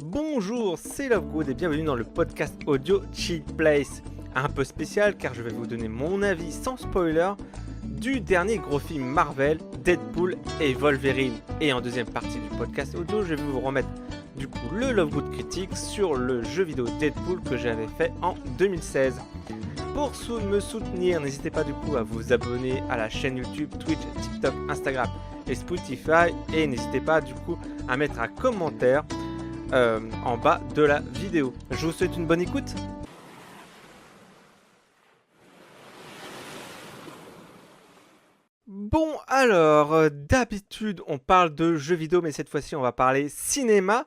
Bonjour, c'est Lovegood et bienvenue dans le podcast audio Cheat Place. Un peu spécial car je vais vous donner mon avis sans spoiler du dernier gros film Marvel, Deadpool et Wolverine. Et en deuxième partie du podcast audio, je vais vous remettre du coup le Lovegood critique sur le jeu vidéo Deadpool que j'avais fait en 2016. Pour me soutenir, n'hésitez pas du coup à vous abonner à la chaîne YouTube, Twitch, TikTok, Instagram et Spotify. Et n'hésitez pas du coup à mettre un commentaire en bas de la vidéo. Je vous souhaite une bonne écoute. Bon alors, d'habitude on parle de jeux vidéo, mais cette fois-ci on va parler cinéma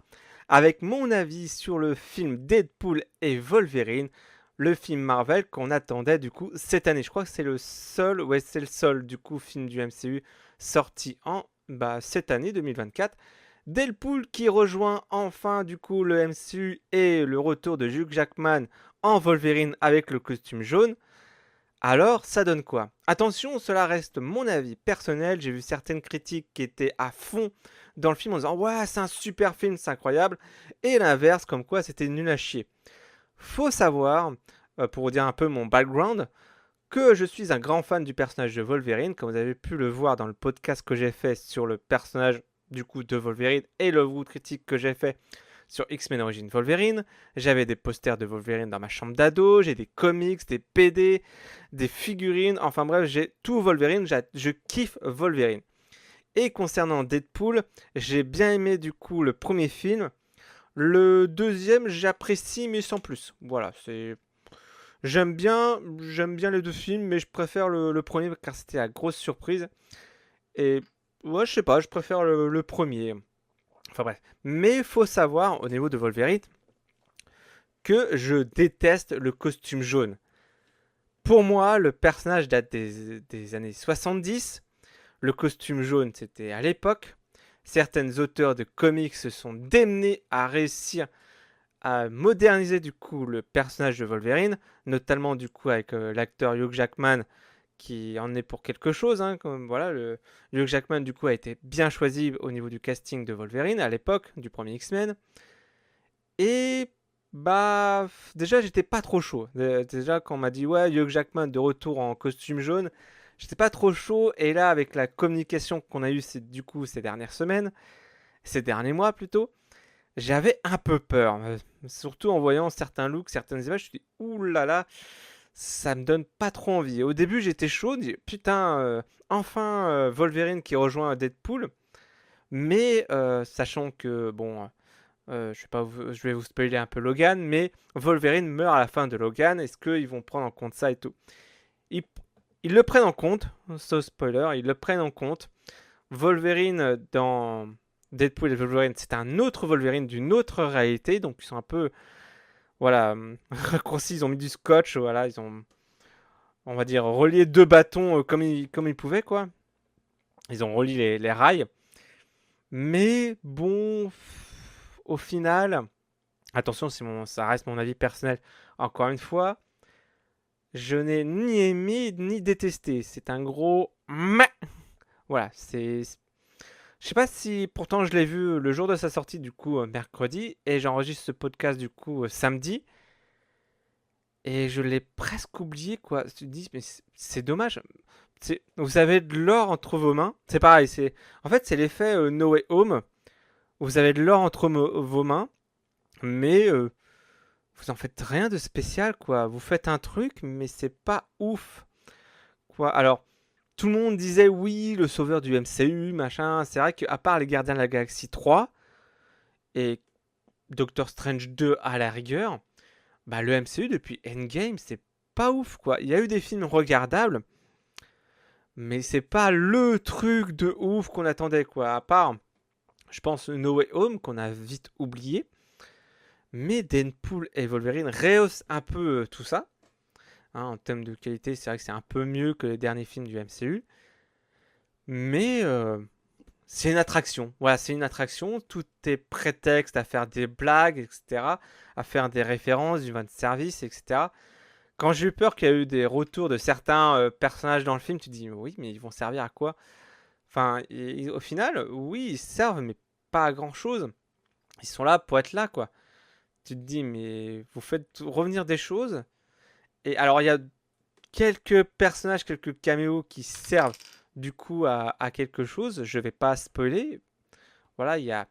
avec mon avis sur le film Deadpool et Wolverine, le film Marvel qu'on attendait du coup cette année. Je crois que c'est le seul du coup film du MCU sorti en cette année 2024. Deadpool qui rejoint enfin du coup le MCU et le retour de Hugh Jackman en Wolverine avec le costume jaune. Alors, ça donne quoi? Attention, cela reste mon avis personnel. J'ai vu certaines critiques qui étaient à fond dans le film en disant ouais, c'est un super film, c'est incroyable. Et l'inverse, comme quoi c'était nul à chier. Faut savoir, pour vous dire un peu mon background, que je suis un grand fan du personnage de Wolverine, comme vous avez pu le voir dans le podcast que j'ai fait sur le personnage du coup de Wolverine et le route critique que j'ai fait sur X-Men Origins Wolverine. J'avais des posters de Wolverine dans ma chambre d'ado, j'ai des comics, des PD, des figurines, enfin bref, j'ai tout Wolverine, je kiffe Wolverine. Et concernant Deadpool, j'ai bien aimé du coup le premier film. Le deuxième, j'apprécie mais sans plus. Voilà, c'est... j'aime bien les deux films, mais je préfère le premier car c'était la grosse surprise. Et ouais, je sais pas, je préfère le premier. Enfin bref. Mais il faut savoir, au niveau de Wolverine, que je déteste le costume jaune. Pour moi, le personnage date des années 70. Le costume jaune, c'était à l'époque. Certains auteurs de comics se sont démenés à réussir à moderniser du coup le personnage de Wolverine, notamment du coup avec l'acteur Hugh Jackman qui en est pour quelque chose. Comme, voilà, Hugh Jackman du coup a été bien choisi au niveau du casting de Wolverine à l'époque du premier X-Men. Et déjà j'étais pas trop chaud. Déjà quand on m'a dit ouais Hugh Jackman de retour en costume jaune, j'étais pas trop chaud. Et là avec la communication qu'on a eue du coup ces dernières semaines, ces derniers mois plutôt, j'avais un peu peur. Surtout en voyant certains looks, certaines images, je me suis dit ouh là là, ça me donne pas trop envie. Au début, j'étais chaud, putain, enfin Wolverine qui rejoint Deadpool. Mais sachant que, bon, je vais vous spoiler un peu Logan, mais Wolverine meurt à la fin de Logan. Est-ce qu'ils vont prendre en compte ça et tout? ils, ils le prennent en compte, sans spoiler, ils le prennent en compte. Wolverine dans Deadpool et Wolverine, c'est un autre Wolverine d'une autre réalité, donc ils sont un peu, voilà, raccourcis, ils ont mis du scotch, voilà, ils ont, on va dire, relié deux bâtons comme ils pouvaient, quoi. Ils ont relié les rails. Mais bon, au final, attention, ça reste mon avis personnel. Encore une fois, je n'ai ni aimé ni détesté. C'est un gros meh. Voilà, je sais pas si pourtant je l'ai vu le jour de sa sortie, du coup, mercredi, et j'enregistre ce podcast du coup samedi. Et je l'ai presque oublié, quoi. Tu te dis, mais c'est dommage. Vous avez de l'or entre vos mains. C'est pareil, en fait, c'est l'effet No Way Home. Vous avez de l'or entre vos mains, mais vous en faites rien de spécial, quoi. Vous faites un truc, mais c'est pas ouf, quoi. Alors, tout le monde disait oui, le sauveur du MCU, machin. C'est vrai qu'à part les Gardiens de la Galaxie 3 et Doctor Strange 2 à la rigueur, le MCU depuis Endgame, c'est pas ouf, quoi. Il y a eu des films regardables, mais c'est pas le truc de ouf qu'on attendait, quoi. À part, je pense, No Way Home, qu'on a vite oublié. Mais Deadpool et Wolverine rehaussent un peu tout ça. En termes de qualité, c'est vrai que c'est un peu mieux que les derniers films du MCU. Mais c'est une attraction. Voilà, c'est une attraction. Tout est prétexte à faire des blagues, etc. À faire des références, du fan service, etc. Quand j'ai eu peur qu'il y a eu des retours de certains personnages dans le film, tu te dis oui, mais ils vont servir à quoi? Enfin, au final, oui, ils servent, mais pas à grand chose. Ils sont là pour être là, quoi. Tu te dis, mais vous faites revenir des choses. Et alors, il y a quelques personnages, quelques caméos qui servent du coup à quelque chose. Je vais pas spoiler. Voilà, il y a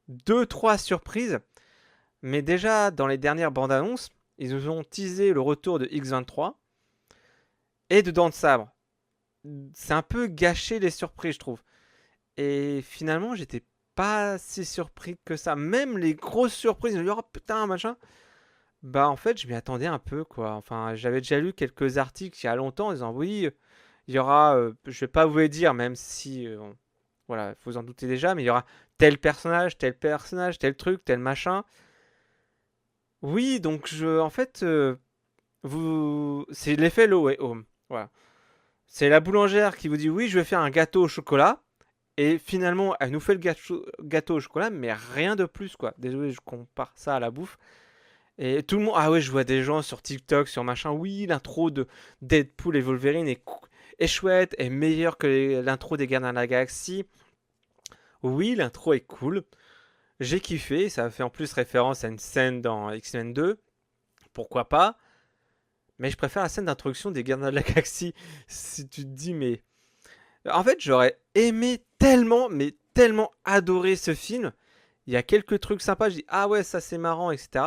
deux, trois surprises. Mais déjà, dans les dernières bandes annonces, ils nous ont teasé le retour de X-23 et de Dents de Sabre. C'est un peu gâché les surprises, je trouve. Et finalement, j'étais pas si surpris que ça. Même les grosses surprises, je me dis, oh putain, machin. Bah, en fait, je m'y attendais un peu, quoi. Enfin, j'avais déjà lu quelques articles il y a longtemps en disant, oui, il y aura, je vais pas vous les dire, même si, voilà, vous en doutez déjà, mais il y aura tel personnage, tel truc, tel machin. Oui, donc en fait, c'est l'effet low way home. Voilà. C'est la boulangère qui vous dit oui, je vais faire un gâteau au chocolat. Et finalement, elle nous fait le gâteau au chocolat, mais rien de plus, quoi. Désolé, je compare ça à la bouffe. Et tout le monde, ah ouais, je vois des gens sur TikTok, sur machin. Oui, l'intro de Deadpool et Wolverine est chouette, est meilleure que l'intro des Gardiens de la Galaxie. Oui, l'intro est cool. J'ai kiffé, ça fait en plus référence à une scène dans X-Men 2. Pourquoi pas? Mais je préfère la scène d'introduction des Gardiens de la Galaxie. Si tu te dis, mais. En fait, j'aurais aimé tellement, mais tellement adoré ce film. Il y a quelques trucs sympas. Je dis, ah ouais, ça c'est marrant, etc.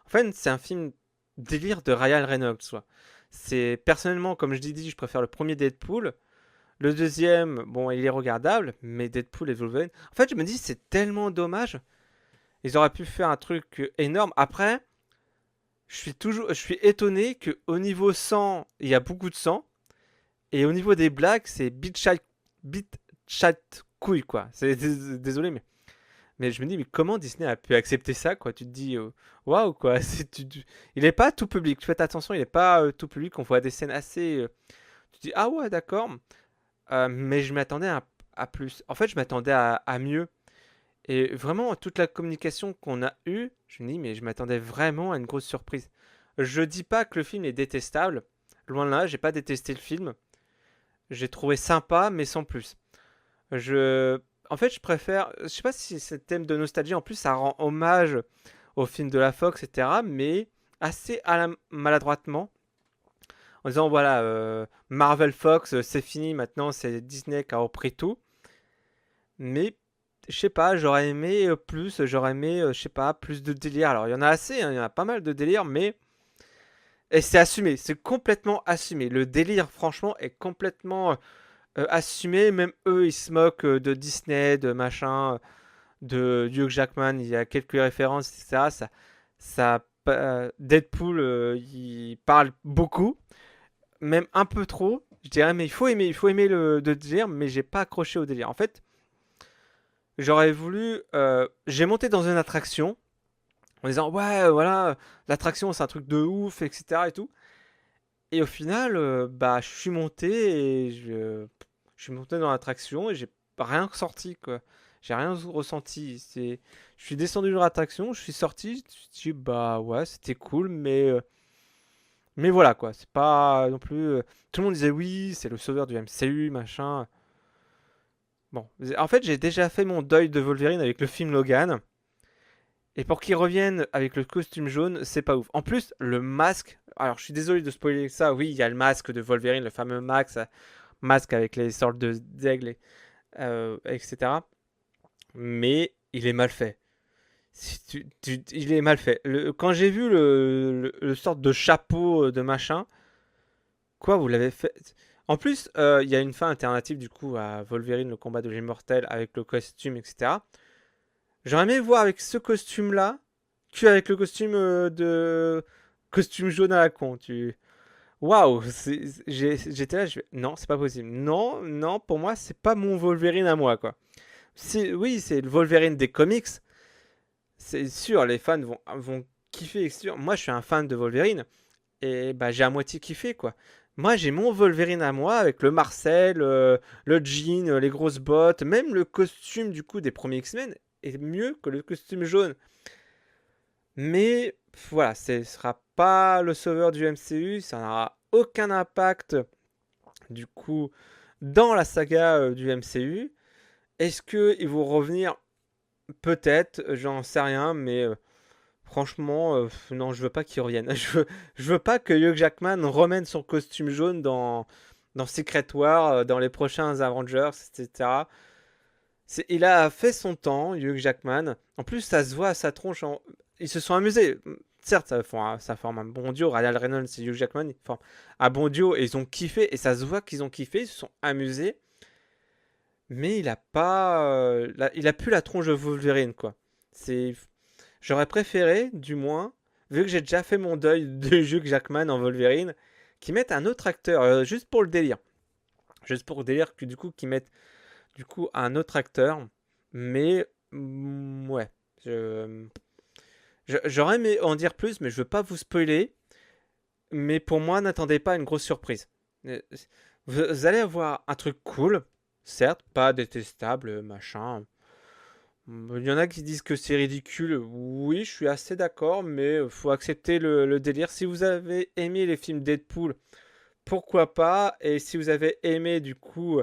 En fait, c'est un film délire de Ryan Reynolds. Soit. C'est personnellement, comme je dis, je préfère le premier Deadpool. Le deuxième, bon, il est regardable, mais Deadpool et Wolverine. En fait, je me dis, c'est tellement dommage. Ils auraient pu faire un truc énorme. Après, je suis étonné qu'au niveau sang, il y a beaucoup de sang. Et au niveau des blagues, c'est bit chat couille, quoi. Désolé, mais je me dis, mais comment Disney a pu accepter ça, quoi. Tu te dis, waouh, quoi. Il est pas tout public. Faites attention, il est pas tout public. On voit des scènes assez. Tu te dis, ah ouais, d'accord. Mais je m'attendais à plus. En fait, je m'attendais à mieux. Et vraiment, toute la communication qu'on a eue, je me dis, mais je m'attendais vraiment à une grosse surprise. Je dis pas que le film est détestable. Loin de là, j'ai pas détesté le film. J'ai trouvé sympa, mais sans plus. Je, En fait, je préfère. Je sais pas si c'est le thème de nostalgie. En plus, ça rend hommage au film de la Fox, etc. Mais assez maladroitement. En disant, voilà, Marvel Fox, c'est fini maintenant, c'est Disney qui a repris tout. Mais je sais pas, j'aurais aimé plus, j'aurais aimé, je sais pas, plus de délire. Alors, il y en a assez, hein, il y en a pas mal de délire, mais. Et c'est assumé, c'est complètement assumé. Le délire, franchement, est complètement assumé. Même eux, ils se moquent de Disney, de machin, de Hugh Jackman. Il y a quelques références, etc. Deadpool, il parle beaucoup, même un peu trop. Je dirais, mais il faut aimer le délire, mais j'ai pas accroché au délire. En fait, j'aurais voulu. J'ai monté dans une attraction en disant, ouais, voilà, l'attraction c'est un truc de ouf, etc. et tout. Et au final, bah, je suis monté dans l'attraction et j'ai rien ressorti, quoi. J'ai rien ressenti. Je suis descendu dans l'attraction, je suis sorti, je me suis dit, bah ouais, c'était cool, mais voilà, quoi. C'est pas non plus. Tout le monde disait oui, c'est le sauveur du MCU, machin. Bon, en fait, j'ai déjà fait mon deuil de Wolverine avec le film Logan. Et pour qu'il revienne avec le costume jaune, c'est pas ouf. En plus, le masque. Alors, je suis désolé de spoiler ça. Oui, il y a le masque de Wolverine, le fameux masque avec les sortes d'aigle, etc. Mais il est mal fait. Il est mal fait. Quand j'ai vu le sorte de chapeau de machin, quoi, vous l'avez fait. En plus, il y a une fin alternative du coup à Wolverine, le combat de l'immortel avec le costume, etc. J'aurais aimé voir avec ce costume-là qu'avec le costume de costume jaune à la con. Waouh, j'étais là, non, c'est pas possible. Non, non, pour moi, c'est pas mon Wolverine à moi, quoi. Oui, c'est le Wolverine des comics. C'est sûr, les fans vont kiffer. C'est sûr. Moi, je suis un fan de Wolverine et bah j'ai à moitié kiffé, quoi. Moi, j'ai mon Wolverine à moi avec le Marcel, le jean, les grosses bottes, même le costume du coup des premiers X-Men est mieux que le costume jaune. Mais voilà, ce ne sera pas le sauveur du MCU, ça n'aura aucun impact du coup dans la saga du MCU. Est-ce qu'ils vont revenir? peut-être, j'en sais rien, mais franchement, non, je veux pas qu'il revienne. Je veux pas que Hugh Jackman remène son costume jaune dans Secret War, dans les prochains Avengers, etc. Il a fait son temps, Hugh Jackman. En plus, ça se voit à sa tronche. Ils se sont amusés. Certes, ça forme un bon duo. Ryan Reynolds et Hugh Jackman, ils forment un bon duo et ils ont kiffé. Et ça se voit qu'ils ont kiffé, ils se sont amusés. Mais il a pas, il a plus la tronche de Wolverine, quoi. C'est, J'aurais préféré, du moins, vu que j'ai déjà fait mon deuil de Hugh Jackman en Wolverine, qu'ils mettent un autre acteur, juste pour le délire. Juste pour le délire, que du coup, qu'ils mettent du coup un autre acteur. Mais, ouais. J'aurais aimé en dire plus, mais je veux pas vous spoiler. Mais pour moi, n'attendez pas une grosse surprise. Vous allez avoir un truc cool, certes, pas détestable, machin. Il y en a qui disent que c'est ridicule. Oui, je suis assez d'accord, mais faut accepter le délire. Si vous avez aimé les films Deadpool, pourquoi pas. Et si vous avez aimé du coup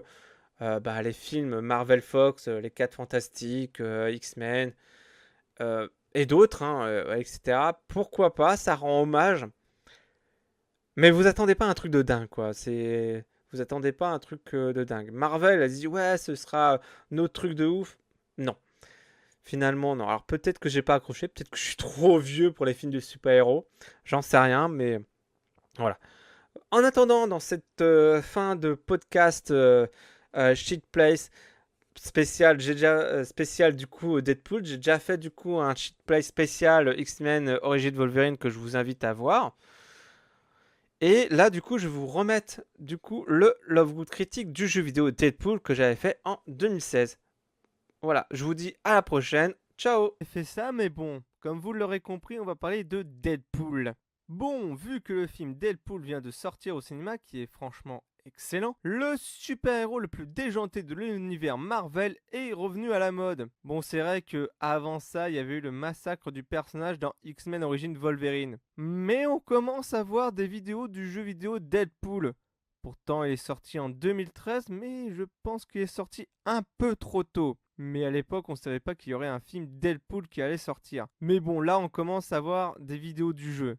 les films Marvel Fox, les 4 Fantastiques, X-Men et d'autres, hein, etc., pourquoi pas, ça rend hommage. Mais vous attendez pas un truc de dingue, quoi. Vous attendez pas un truc de dingue. Marvel a dit ouais, ce sera notre truc de ouf. Non. Finalement, non. Alors peut-être que j'ai pas accroché, peut-être que je suis trop vieux pour les films de super-héros. J'en sais rien, mais voilà. En attendant, dans cette fin de podcast Shit Place spécial, j'ai déjà spécial du coup Deadpool, j'ai déjà fait du coup un Shit Place spécial X-Men Origin Wolverine que je vous invite à voir. Et là, du coup, je vais vous remettre du coup le Love Good critique du jeu vidéo Deadpool que j'avais fait en 2016. Voilà, je vous dis à la prochaine. Ciao. J'ai fait ça, mais bon, comme vous l'aurez compris, on va parler de Deadpool. Bon, vu que le film Deadpool vient de sortir au cinéma, qui est franchement excellent, le super-héros le plus déjanté de l'univers Marvel est revenu à la mode. Bon, c'est vrai que avant ça, il y avait eu le massacre du personnage dans X-Men Origins Wolverine. Mais on commence à voir des vidéos du jeu vidéo Deadpool. Pourtant, il est sorti en 2013, mais je pense qu'il est sorti un peu trop tôt. Mais à l'époque, on savait pas qu'il y aurait un film Deadpool qui allait sortir. Mais bon, là, on commence à voir des vidéos du jeu.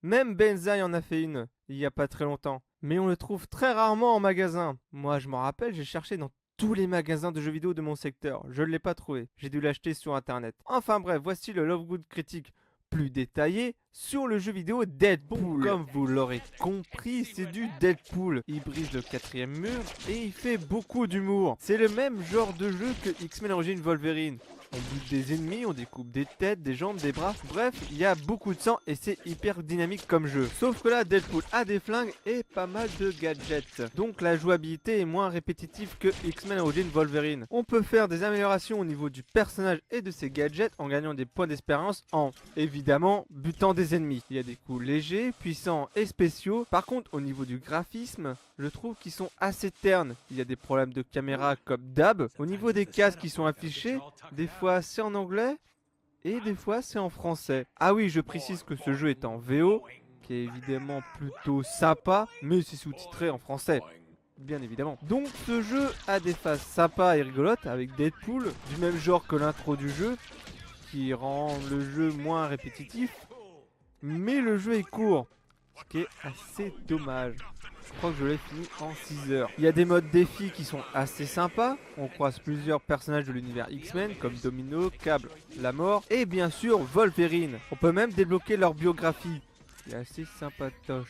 Même Benzaï en a fait une, il y a pas très longtemps. Mais on le trouve très rarement en magasin. Moi, je m'en rappelle, j'ai cherché dans tous les magasins de jeux vidéo de mon secteur. Je ne l'ai pas trouvé. J'ai dû l'acheter sur internet. Enfin bref, voici le Love Good critique plus détaillé sur le jeu vidéo Deadpool. Comme vous l'aurez compris, c'est du Deadpool. Il brise le quatrième mur et il fait beaucoup d'humour. C'est le même genre de jeu que X-Men Origins Wolverine. On bute des ennemis, on découpe des têtes, des jambes, des bras. Bref, il y a beaucoup de sang et c'est hyper dynamique comme jeu. Sauf que là, Deadpool a des flingues et pas mal de gadgets. Donc la jouabilité est moins répétitive que X-Men Origins Wolverine. On peut faire des améliorations au niveau du personnage et de ses gadgets en gagnant des points d'expérience en, évidemment, butant des ennemis. Il y a des coups légers, puissants et spéciaux. Par contre, au niveau du graphisme, je trouve qu'ils sont assez ternes. Il y a des problèmes de caméra comme d'hab. Au niveau des cases qui sont affichées, des fois c'est en anglais et des fois c'est en français. Ah oui, je précise que ce jeu est en VO, qui est évidemment plutôt sympa, mais c'est sous-titré en français. Bien évidemment. Donc ce jeu a des phases sympas et rigolotes avec Deadpool, du même genre que l'intro du jeu, qui rend le jeu moins répétitif. Mais le jeu est court, ce qui est assez dommage. Je crois que je l'ai fini en 6 heures. Il y a des modes défis qui sont assez sympas. On croise plusieurs personnages de l'univers X-Men comme Domino, Cable, La Mort et bien sûr Wolverine. On peut même débloquer leur biographie. C'est assez sympatoche.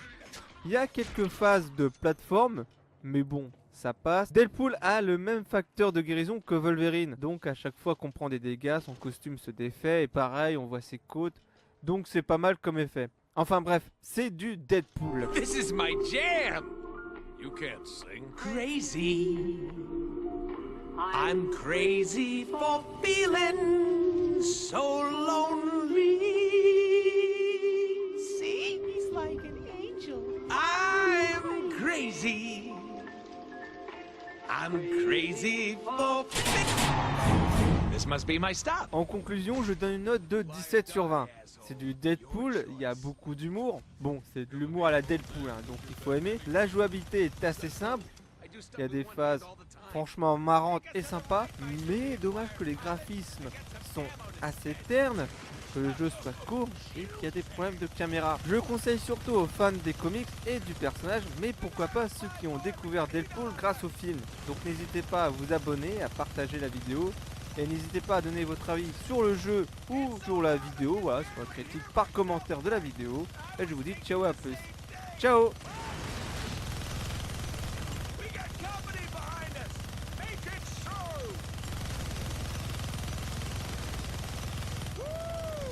Il y a quelques phases de plateforme, mais bon, ça passe. Deadpool a le même facteur de guérison que Wolverine. Donc à chaque fois qu'on prend des dégâts, son costume se défait et pareil, on voit ses côtes. Donc c'est pas mal comme effet. Enfin bref, c'est du Deadpool. This is my jam! You can't sing. Crazy. I'm crazy for feeling so lonely. See? He's like an angel. I'm crazy. I'm crazy for This must be my stop. En conclusion, je donne une note de 17 sur 20. C'est du Deadpool, il y a beaucoup d'humour. Bon, c'est de l'humour à la Deadpool, hein, donc il faut aimer. La jouabilité est assez simple. Il y a des phases franchement marrantes et sympas. Mais dommage que les graphismes sont assez ternes, que le jeu soit court et qu'il y a des problèmes de caméra. Je conseille surtout aux fans des comics et du personnage, mais pourquoi pas ceux qui ont découvert Deadpool grâce au film. Donc n'hésitez pas à vous abonner, à partager la vidéo, et n'hésitez pas à donner votre avis sur le jeu ou sur la vidéo, voilà, sur la critique par commentaire de la vidéo. Et je vous dis ciao, à plus. Ciao. We got company behind us. Make it so. Woo!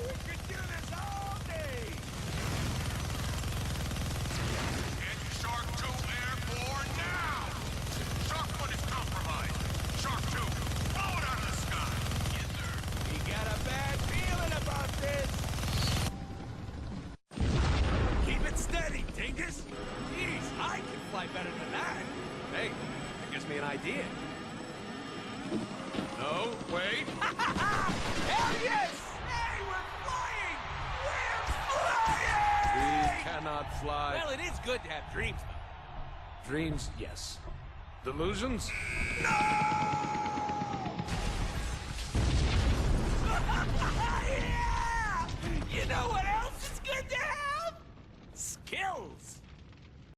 We could do this all day. And Shark 2 airborne now. Shark 1 is compromised. Shark 2, blow it out of the sky. Yes, sir. We got a bad feeling about this. Keep it steady, Dingus. Jeez, I can fly better than that. Hey, that gives me an idea. No, wait. Hell yes! Hey, we're flying! We're flying! We cannot fly. Well, it is good to have dreams, though. Dreams, yes. Delusions? No! Yeah! You know what